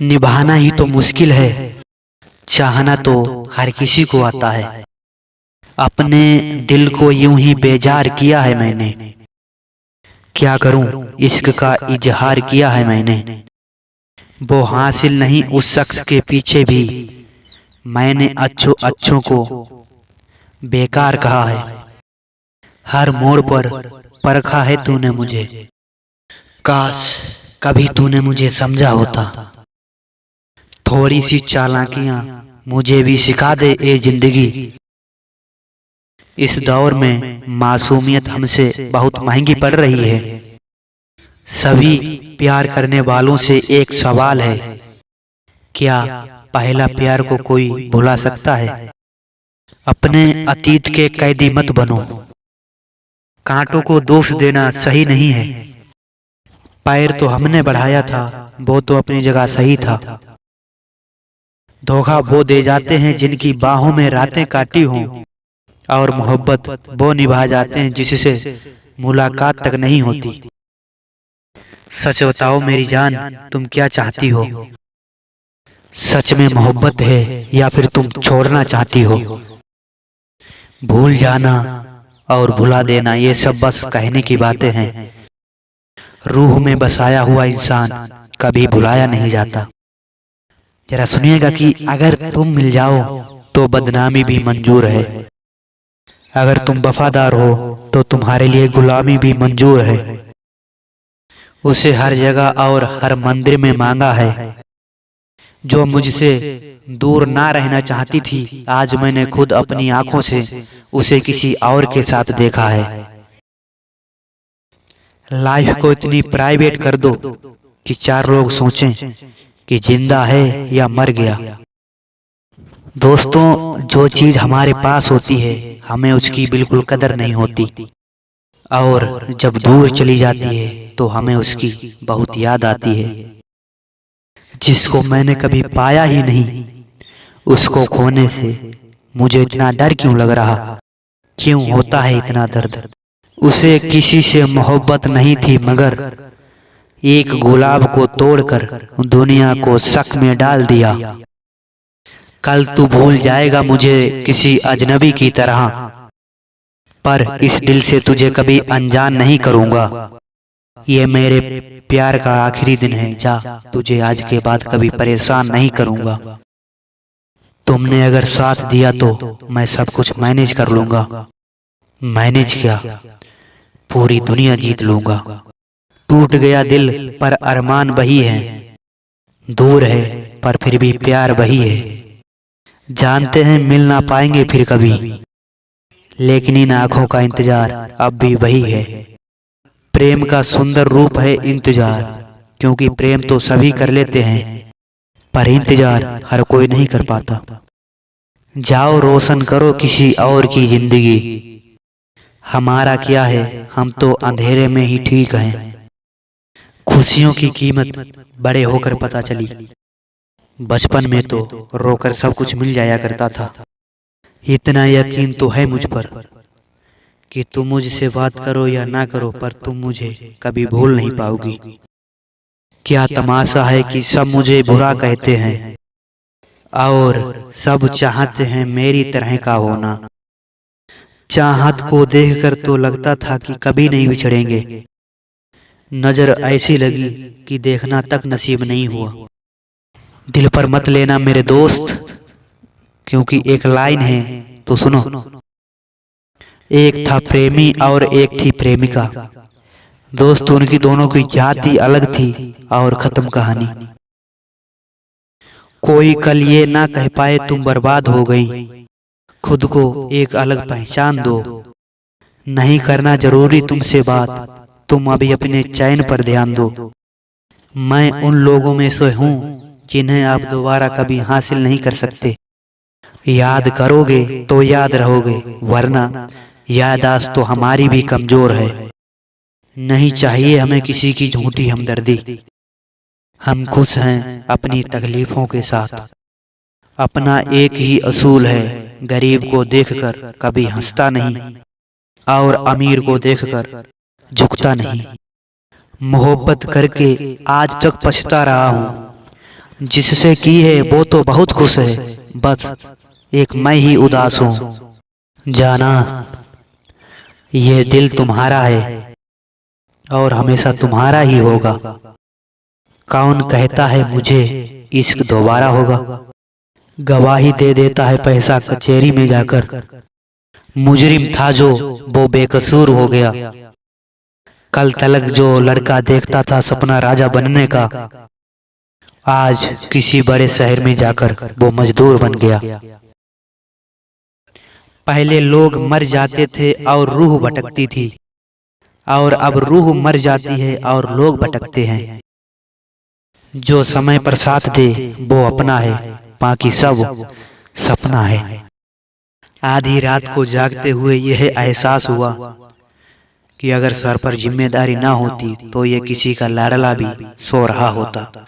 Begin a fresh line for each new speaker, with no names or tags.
निभाना ही तो मुश्किल है, चाहना तो हर किसी को आता है। अपने दिल को यूं ही बेजार किया है मैंने, क्या करूं इश्क का इजहार किया है मैंने। वो हासिल नहीं उस शख्स के पीछे भी, मैंने अच्छों को बेकार कहा है। हर मोड़ पर परखा है तूने मुझे, काश कभी तूने मुझे समझा होता। थोड़ी सी चालाकियां मुझे भी सिखा दे ए जिंदगी। इस दौर में मासूमियत हमसे बहुत महंगी पड़ रही है। सभी प्यार करने वालों से एक सवाल है, क्या पहला प्यार को कोई भुला सकता है। अपने अतीत के कैदी मत बनो, कांटों को दोष देना सही नहीं है। पैर तो हमने बढ़ाया था, वो तो अपनी जगह सही था। धोखा वो दे जाते हैं जिनकी बाहों में रातें काटी हों, और मोहब्बत वो निभा जाते हैं जिससे मुलाकात तक नहीं होती। सच बताओ मेरी जान, तुम क्या चाहती हो। सच में मोहब्बत है या फिर तुम छोड़ना चाहती हो। भूल जाना और भुला देना ये सब बस कहने की बातें हैं। रूह में बसाया हुआ इंसान कभी भुलाया नहीं जाता। जरा सुनिएगा कि अगर तुम मिल जाओ तो बदनामी भी मंजूर है। अगर तुम वफादार हो तो तुम्हारे लिए गुलामी भी मंजूर है। उसे हर जगह और हर मंदिर में मांगा है। जो मुझसे दूर ना रहना चाहती थी, आज मैंने खुद अपनी आंखों से उसे किसी और के साथ देखा है। लाइफ को इतनी प्राइवेट कर दो कि चार लोग सोचें कि जिंदा है या मर गया। दोस्तों, जो चीज हमारे पास होती है हमें उसकी बिल्कुल कदर नहीं होती, और जब दूर चली जाती है तो हमें उसकी बहुत याद आती है। जिसको मैंने कभी पाया ही नहीं, उसको खोने से मुझे इतना डर क्यों लग रहा, क्यों होता है इतना दर्द। उसे किसी से मोहब्बत नहीं थी, मगर एक गुलाब को तोड़कर दुनिया को शक में डाल दिया। कल तू भूल जाएगा मुझे किसी अजनबी की तरह, पर इस दिल से तुझे कभी अनजान नहीं करूंगा। ये मेरे प्यार का आखिरी दिन है, जा तुझे आज के बाद कभी परेशान नहीं करूंगा। तुमने अगर साथ दिया तो मैं सब कुछ मैनेज कर लूंगा। मैनेज क्या, पूरी दुनिया जीत लूंगा। टूट गया दिल पर अरमान वही है, दूर है पर फिर भी प्यार वही है। जानते हैं मिल ना पाएंगे फिर कभी, लेकिन इन आंखों का इंतजार अब भी वही है। प्रेम का सुंदर रूप है इंतजार, क्योंकि प्रेम तो सभी कर लेते हैं, पर इंतजार हर कोई नहीं कर पाता। जाओ रोशन करो किसी और की जिंदगी, हमारा क्या है, हम तो अंधेरे में ही ठीक हैं। खुशियों की कीमत बड़े होकर पता चली, बचपन में तो रोकर सब कुछ मिल जाया करता था। इतना यकीन तो है मुझ पर कि तुम मुझसे बात करो या ना करो, पर तुम मुझे कभी भूल नहीं पाओगी। क्या तमाशा है कि सब मुझे बुरा कहते हैं, और सब चाहते हैं मेरी तरह का होना। चाहत को देखकर तो लगता था कि कभी नहीं बिछड़ेंगे। नजर ऐसी लगी कि देखना तक नसीब नहीं हुआ। दिल पर मत लेना मेरे दोस्त, क्योंकि एक लाइन है तो सुनो। एक था प्रेमी और एक थी प्रेमिका, दोस्त उनकी दोनों की जाति अलग थी और खत्म कहानी। कोई कल ये ना कह पाए तुम बर्बाद हो गई, खुद को एक अलग पहचान दो। नहीं करना जरूरी तुमसे बात, तुम अभी अपने चैन पर ध्यान दो। मैं उन लोगों में से हूँ जिन्हें आप दोबारा कभी हासिल नहीं कर सकते। याद करोगे तो याद रहोगे, वरना याददाश्त तो हमारी भी कमजोर है। नहीं चाहिए हमें किसी की झूठी हमदर्दी, हम खुश हैं अपनी तकलीफों के साथ। अपना एक ही असूल है, गरीब को देखकर कभी हंसता नहीं, और अमीर को देखकर झुकता नहीं। मोहब्बत करके आज तक पछता रहा हूँ, जिससे की है वो तो बहुत खुश है, बस एक मैं ही उदास हूँ। जाना ये दिल तुम्हारा है और हमेशा तुम्हारा ही होगा। कौन कहता है मुझे इश्क दोबारा होगा? गवाही दे देता है पैसा कचहरी में जाकर। मुजरिम था जो वो बेकसूर हो गया। कल तलक जो लड़का देखता था सपना राजा बनने का, आज किसी बड़े शहर में जाकर वो मजदूर बन गया। पहले लोग मर जाते थे और रूह भटकती थी, और अब रूह मर जाती है और लोग भटकते हैं। जो समय पर साथ दे वो अपना है, बाकी सब सपना है। आधी रात को जागते हुए यह एहसास हुआ कि अगर सर पर जिम्मेदारी ना होती तो ये किसी का लाडला भी सो रहा होता।